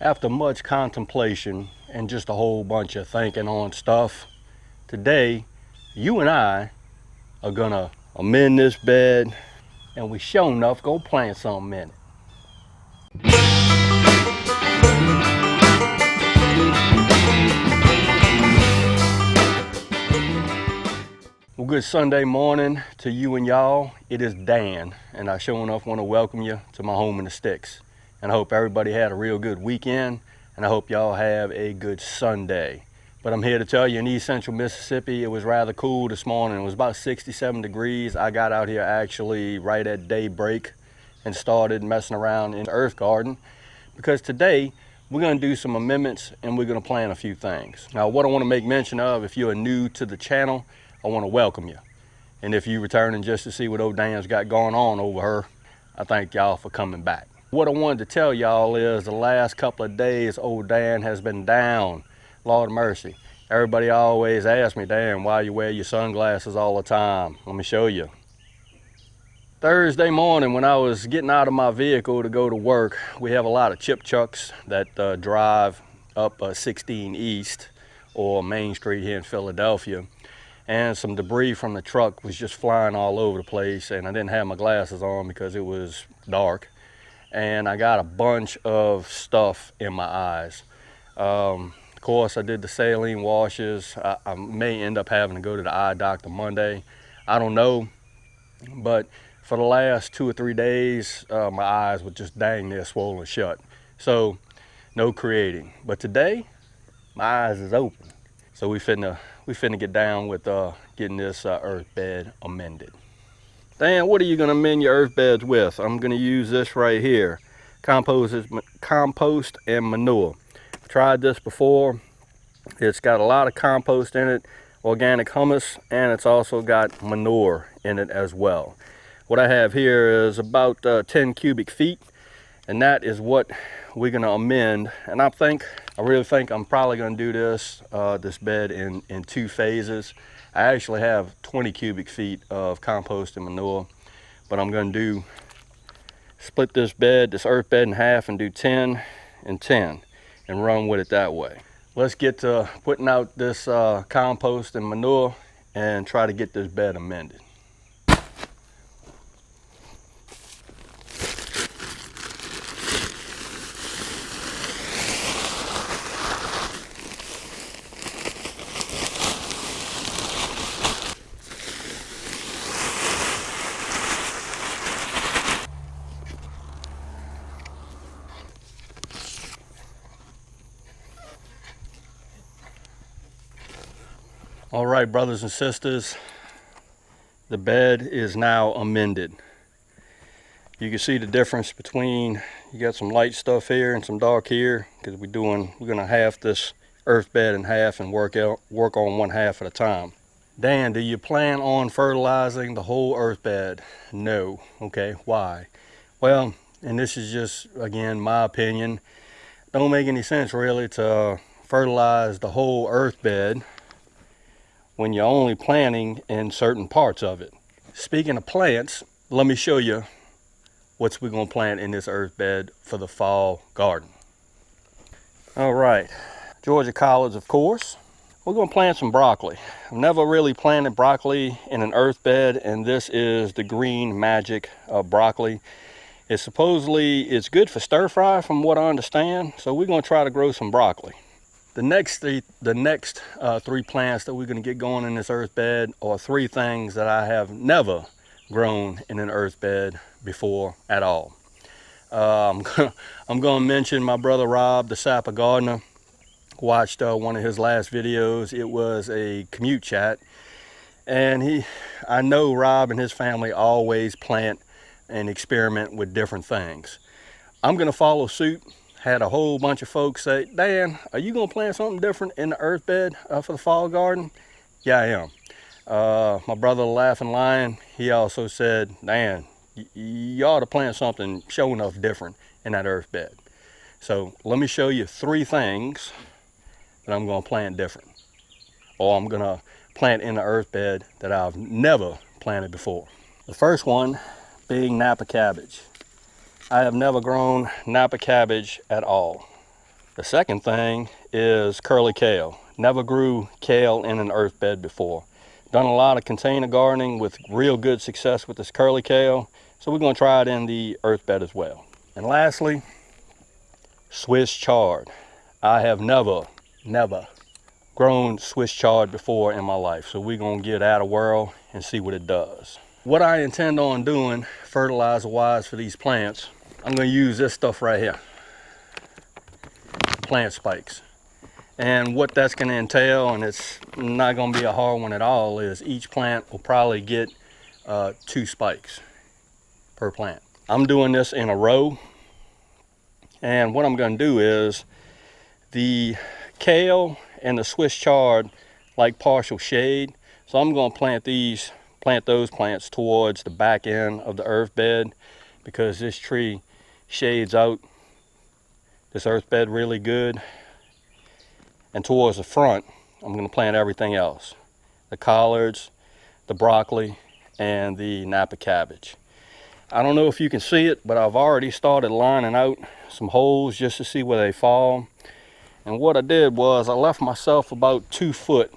After much contemplation and just a whole bunch of thinking on stuff, today you and I are gonna amend this bed, and we sure enough go plant something in it. Well, good Sunday morning to you and y'all. It is Dan, and I sure enough want to welcome you to my home in the sticks. And I hope everybody had a real good weekend, and I hope y'all have a good Sunday. But I'm here to tell you, in East Central Mississippi, it was rather cool this morning. It was about 67 degrees. I got out here actually right at daybreak and started messing around in the earth garden, because today we're going to do some amendments and we're going to plant a few things. Now, what I want to make mention of, if you're new to the channel, I want to welcome you. And if you're returning just to see what old Dan's got going on over her, I thank y'all for coming back. What I wanted to tell y'all is the last couple of days, old Dan has been down. Lord mercy. Everybody always asks me, Dan, why you wear your sunglasses all the time? Let me show you. Thursday morning, when I was getting out of my vehicle to go to work, we have a lot of chip trucks that drive up 16 East or Main Street here in Philadelphia. And some debris from the truck was just flying all over the place, and I didn't have my glasses on because it was dark. And I got a bunch of stuff in my eyes. Of course, I did the saline washes. I may end up having to go to the eye doctor Monday. I don't know, but for the last 2 or 3 days, my eyes were just dang near swollen shut. So no creating. But today, my eyes is open. So we finna get down with getting this earth bed amended. Dan, what are you gonna amend your earth beds with? I'm gonna use this right here. Compost and manure. I've tried this before. It's got a lot of compost in it, organic humus, and it's also got manure in it as well. What I have here is about 10 cubic feet, and that is what we're gonna amend. And I really think I'm probably gonna do this bed in 2 phases. I actually have 20 cubic feet of compost and manure, but I'm gonna split this earth bed in half and do 10 and 10 and run with it that way. Let's get to putting out this compost and manure and try to get this bed amended. All right, brothers and sisters, the bed is now amended. You can see the difference between, you got some light stuff here and some dark here, because we're gonna half this earth bed in half and work on one half at a time. Dan, do you plan on fertilizing the whole earth bed? No. Okay, why? Well, and this is just, again, my opinion. Don't make any sense really to fertilize the whole earth bed when you're only planting in certain parts of it. Speaking of plants, let me show you what we're gonna plant in this earth bed for the fall garden. All right, Georgia collards, of course. We're gonna plant some broccoli. I've never really planted broccoli in an earth bed, and this is the green magic of broccoli. It's good for stir fry from what I understand, so we're gonna try to grow some broccoli. The next 3 plants that we're going to get going in this earth bed are 3 things that I have never grown in an earth bed before at all. I'm going to mention my brother Rob, the sapper gardener. Watched one of his last videos. It was a commute chat, and I know Rob and his family always plant and experiment with different things. I'm going to follow suit. Had a whole bunch of folks say, Dan, are you gonna plant something different in the earth bed for the fall garden? Yeah, I am. My brother, the Laughing Lion, he also said, Dan, you ought to plant something sure enough different in that earth bed. So let me show you 3 things that I'm gonna plant different, or I'm gonna plant in the earth bed that I've never planted before. The first one being Napa cabbage. I have never grown Napa cabbage at all. The second thing is curly kale. Never grew kale in an earth bed before. Done a lot of container gardening with real good success with this curly kale, so we're going to try it in the earth bed as well. And lastly, Swiss chard. I have never grown Swiss chard before in my life, so we're going to give that a whirl and see what it does. What I intend on doing fertilizer wise for these plants, I'm going to use this stuff right here, plant spikes. And what that's going to entail, and it's not going to be a hard one at all, is each plant will probably get 2 spikes per plant. I'm doing this in a row, and what I'm going to do is the kale and the Swiss chard like partial shade, so I'm going to plant those plants towards the back end of the earth bed, because this tree shades out this earth bed really good. And towards the front, I'm going to plant everything else. The collards, the broccoli, and the Napa cabbage. I don't know if you can see it, but I've already started lining out some holes just to see where they fall. And what I did was I left myself about 2 foot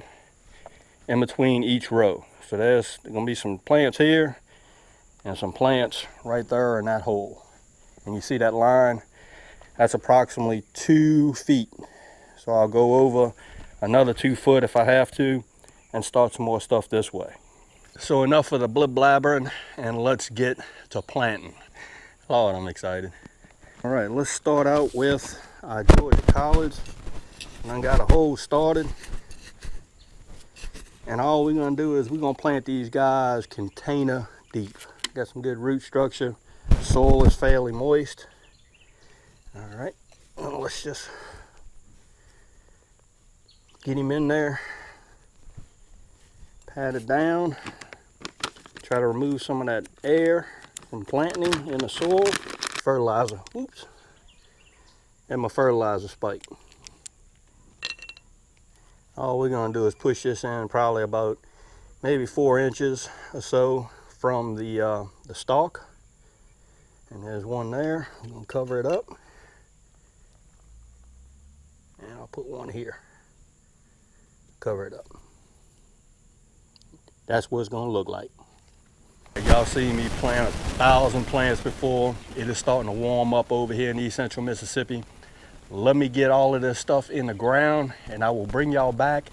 in between each row. So there's going to be some plants here and some plants right there in that hole. And you see that line? That's approximately 2 feet. So I'll go over another 2 foot if I have to and start some more stuff this way. So enough of the blib blabbering, and let's get to planting. Lord, I'm excited. All right, let's start out with our Georgia collards. And I got a hole started. And all we're gonna do is we're gonna plant these guys container deep. Got some good root structure. The soil is fairly moist. All right, well, let's just get him in there, pat it down, try to remove some of that air from planting him in the soil. Fertilizer, oops, and my fertilizer spike. All we're gonna do is push this in probably about maybe 4 inches or so from the stalk. And there's one there. I'm gonna cover it up. And I'll put one here. Cover it up. That's what it's gonna look like. Y'all see me plant 1,000 plants before. It is starting to warm up over here in East Central Mississippi. Let me get all of this stuff in the ground, and I will bring y'all back,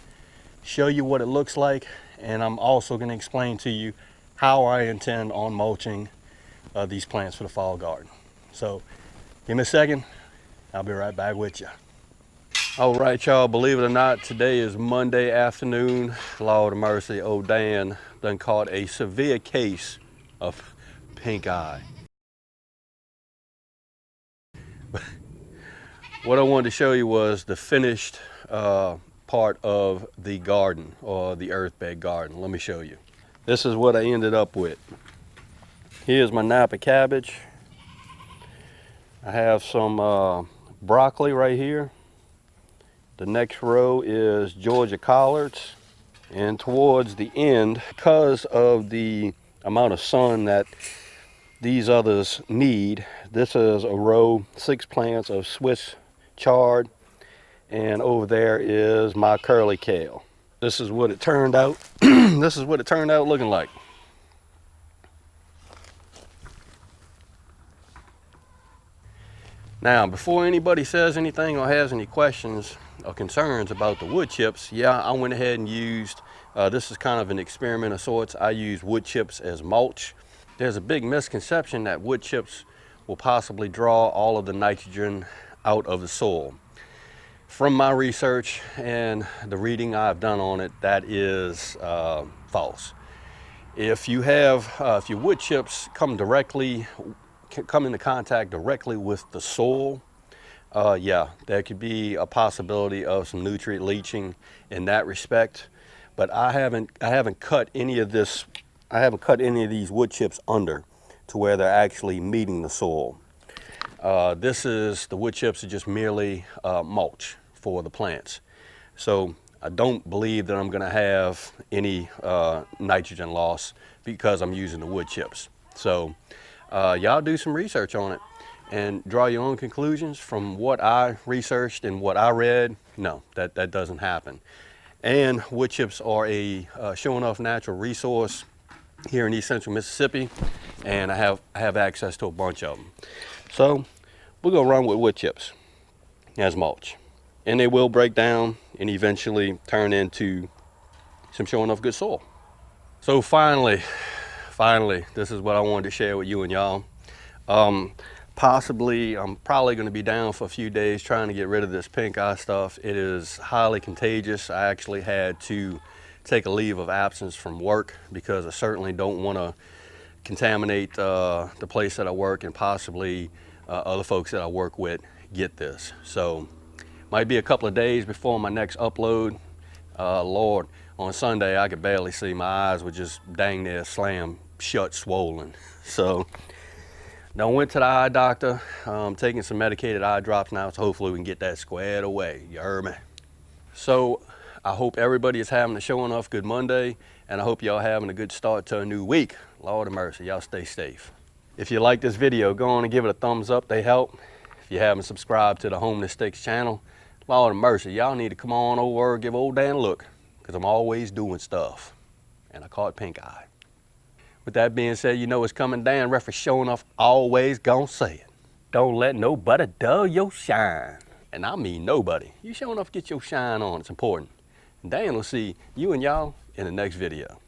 show you what it looks like, and I'm also gonna explain to you how I intend on mulching these plants for the fall garden. So give me a second, I'll be right back with you. All right, y'all, believe it or not, today is Monday afternoon. Lord of mercy, old Dan done caught a severe case of pink eye. What I wanted to show you was the finished part of the garden, or the earth bed garden. Let me show you. This is what I ended up with. Here's my Napa cabbage. I have some broccoli right here. The next row is Georgia collards. And towards the end, because of the amount of sun that these others need, this is a row, 6 plants of Swiss chard. And over there is my curly kale. This is what it turned out. This is what it turned out looking like. Now, before anybody says anything or has any questions or concerns about the wood chips, yeah, I went ahead and used, this is kind of an experiment of sorts. I use wood chips as mulch. There's a big misconception that wood chips will possibly draw all of the nitrogen out of the soil. From my research and the reading I've done on it, that is false. If you have, if your wood chips come into contact directly with the soil, yeah, there could be a possibility of some nutrient leaching in that respect. But I haven't cut any of this. I haven't cut any of these wood chips under to where they're actually meeting the soil. The wood chips are just merely mulch for the plants. So I don't believe that I'm going to have any nitrogen loss because I'm using the wood chips. So y'all do some research on it. and draw your own conclusions from what I researched and what I read. No, that doesn't happen. And wood chips are a sure enough natural resource here in East Central Mississippi, and I have access to a bunch of them. So we're gonna run with wood chips as mulch, and they will break down and eventually turn into some sure enough good soil. So finally, this is what I wanted to share with you and y'all. Possibly, I'm probably going to be down for a few days trying to get rid of this pink eye stuff. It is highly contagious. I actually had to take a leave of absence from work because I certainly don't want to contaminate the place that I work, and possibly other folks that I work with get this. So might be a couple of days before my next upload. Lord, on Sunday I could barely see. My eyes were just dang near slammed shut, swollen. So I went to the eye doctor. I'm taking some medicated eye drops now, so hopefully we can get that squared away. You heard me? So I hope everybody is having a sure enough good Monday, and I hope y'all having a good start to a new week. Lord of mercy, y'all stay safe. If you like this video, go on and give it a thumbs up. They help. If you haven't subscribed to the Home to Sticks channel, Lord of mercy, y'all need to come on over and give old Dan a look, because I'm always doing stuff, and I caught pink eye. With that being said, you know it's coming. Dan Referee sure enough always gonna say it. Don't let nobody dull your shine. And I mean nobody. You sure enough get your shine on. It's important. And Dan will see you and y'all in the next video.